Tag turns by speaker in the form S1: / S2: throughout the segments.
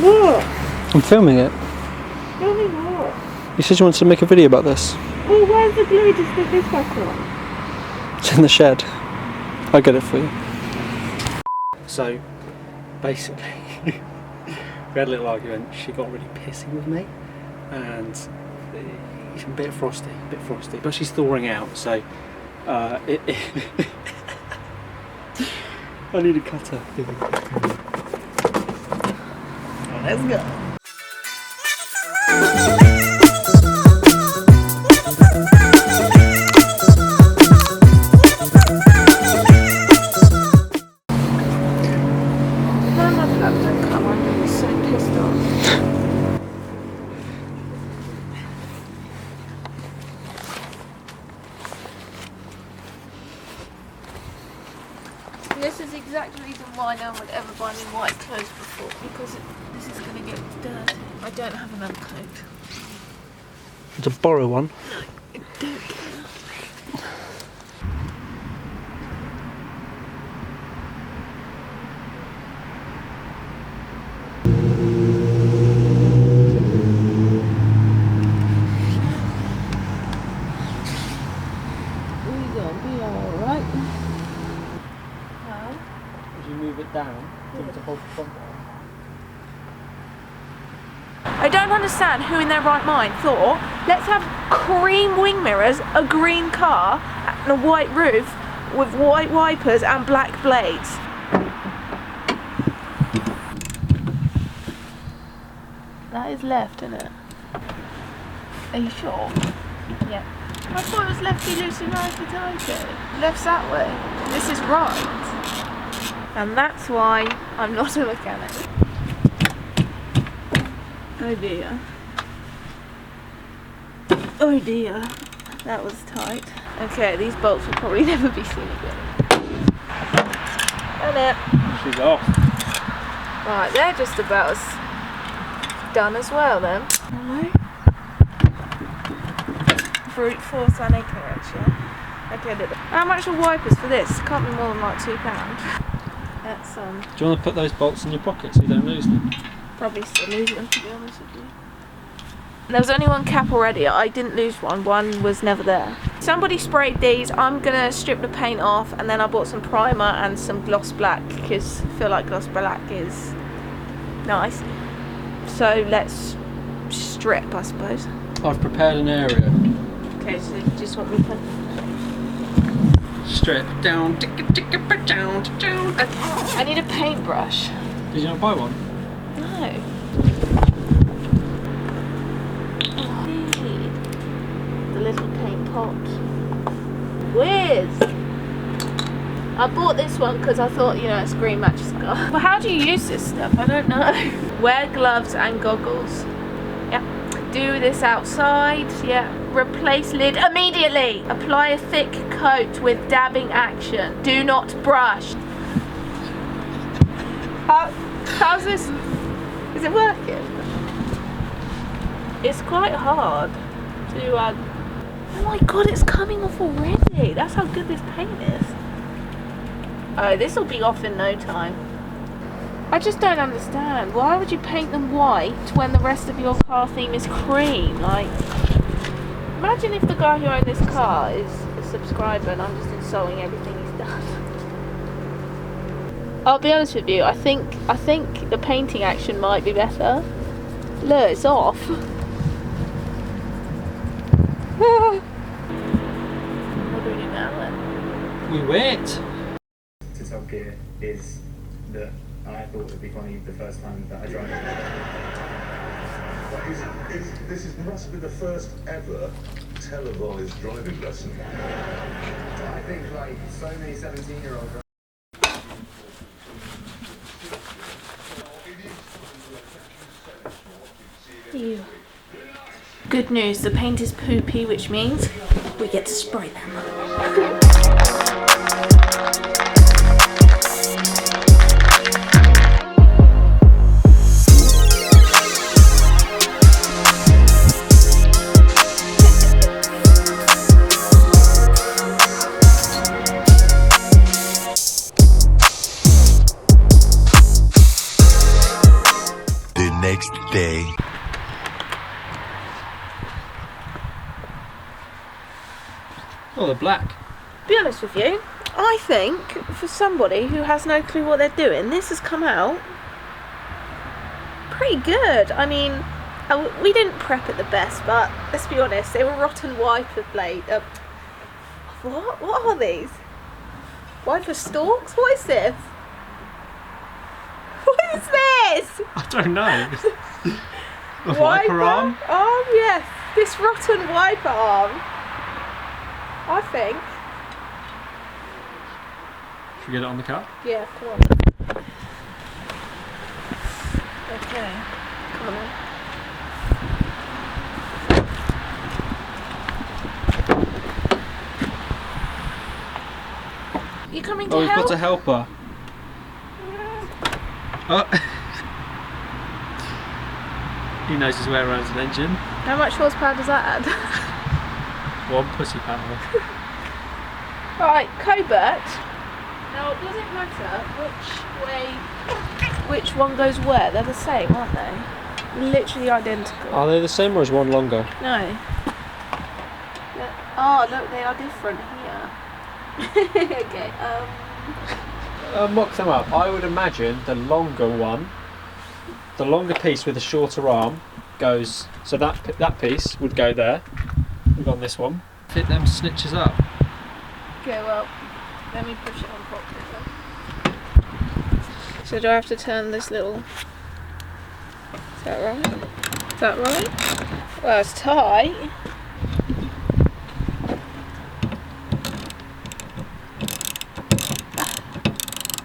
S1: What?
S2: I'm filming it.
S1: Filming what?
S2: You said you wanted to make a video about this.
S1: Well, where's the glue to stick this back on?
S2: It's in the shed. I'll get it for you. So, basically, we had a little argument. She got really pissy with me, and it's a bit frosty, but she's thawing out. So, I need a cutter. Let's go.
S1: This is exactly the reason why no one would ever buy me white clothes before, because this is going to get dirty. I don't have another coat.
S2: To borrow one.
S1: No, I don't care. We're going to be alright.
S2: As you move it down, you have to hold the front down.
S1: I don't understand who in their right mind thought, let's have cream wing mirrors, a green car, and a white roof with white wipers and black blades. That is left, isn't it? Are you sure? Yeah. I thought it was lefty loosey, righty tighty. Left's that way. This is right. And that's why I'm not a mechanic. Oh dear. Oh dear. That was tight. Okay, these bolts will probably never be seen again. And it.
S2: She's off.
S1: Right, they're just about as done as well then. Hello? Brute force anti-correction. I did it. How much are wipers for this? Can't be more than like £2. That's
S2: Do you want to put those bolts in your pocket so you don't lose them?
S1: probably still lose them, to be honest with you. There was only one cap already. I didn't lose one. One was never there. Somebody sprayed these. I'm gonna strip the paint off, and then I bought some primer and some gloss black because I feel like gloss black is nice. So let's strip, I suppose.
S2: I've prepared an area.
S1: Okay, so you just want me to
S2: Strip down, ticka ticka down, down.
S1: I need a paintbrush.
S2: Did you not buy one?
S1: No. Oh, the little paint pot. Whiz! I bought this one because I thought, it's green matches the car. But how do you use this stuff? I don't know. Wear gloves and goggles. Yeah. Do this outside. Yeah. Replace lid immediately. Apply a thick coat with dabbing action. Do not brush. How's this? Is it working? It's quite hard to oh my god, it's coming off already. That's how good this paint is. Oh, this will be off in no time. I just don't understand. Why would you paint them white when the rest of your car theme is cream? Like, imagine if the guy who owned this car is a subscriber and I'm just installing everything he's done. I'll be honest with you, I think the painting action might be better. Look, it's off. What do we do now then?
S2: We wait.
S3: To Top Gear is that I thought it would be funny the first time that I tried it.
S4: This must be the first ever televised driving lesson.
S3: I think like so many 17-year-olds.
S1: Ew. Good news, the paint is poopy, which means we get to spray them.
S5: next day.
S2: Oh, they're black.
S1: Be honest with you, I think for somebody who has no clue what they're doing, this has come out pretty good. I mean, we didn't prep it the best, but let's be honest, they were rotten wiper blade. What? What are these? Wiper stalks? What is this? What is this?
S2: I don't know. A wiper arm?
S1: Arm, yes. This rotten wiper arm. I think.
S2: Should we get it on the car?
S1: Yeah, come on. Okay. Come on then. You coming to
S2: Oh, we've
S1: help?
S2: got to help her. Oh. He knows his way around an engine.
S1: How much horsepower does that add?
S2: One pussy power.
S1: Right, covert. Now, does it matter which one goes where? They're the same, aren't they? Literally identical.
S2: Are they the same or is one longer?
S1: No. Oh, look, they are different here. Okay,
S2: Mock them up. I would imagine the longer one, the longer piece with the shorter arm goes, so that piece would go there. We've got this one. Fit them snitches up.
S1: okay, well, let me push it on properly then. So do I have to turn this little... Is that right? Is that right? Well, it's tight.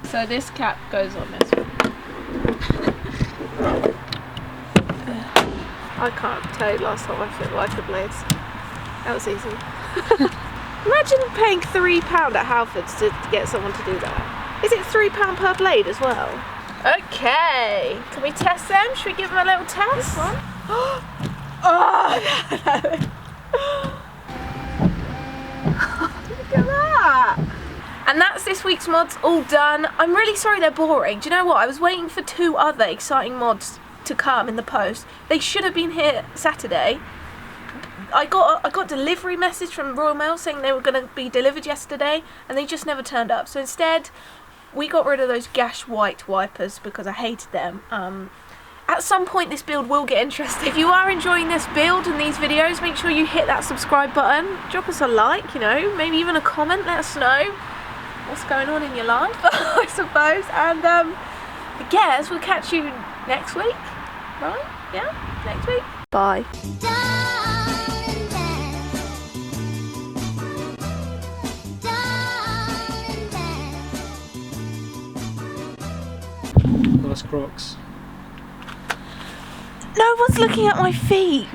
S1: So this cap goes on this one. I can't tell you last time I fit wiper blades. That was easy. Imagine paying £3 at Halfords to get someone to do that. Is it £3 per blade as well? Okay, can we test them? Should we give them a little test? This one? Oh, look at that! And that's this week's mods all done. I'm really sorry they're boring. Do you know what? I was waiting for 2 other exciting mods to come in the post. They should have been here Saturday. I got a delivery message from Royal Mail saying they were going to be delivered yesterday, and they just never turned up. So instead, we got rid of those gash white wipers because I hated them. At some point this build will get interesting. If you are enjoying this build and these videos, make sure you hit that subscribe button. Drop us a like, you know, maybe even a comment. Let us know what's going on in your life, I suppose. And I guess we'll catch you next week. Right? Yeah? Next week. Bye.
S2: Nice Crocs.
S1: No one's looking at my feet.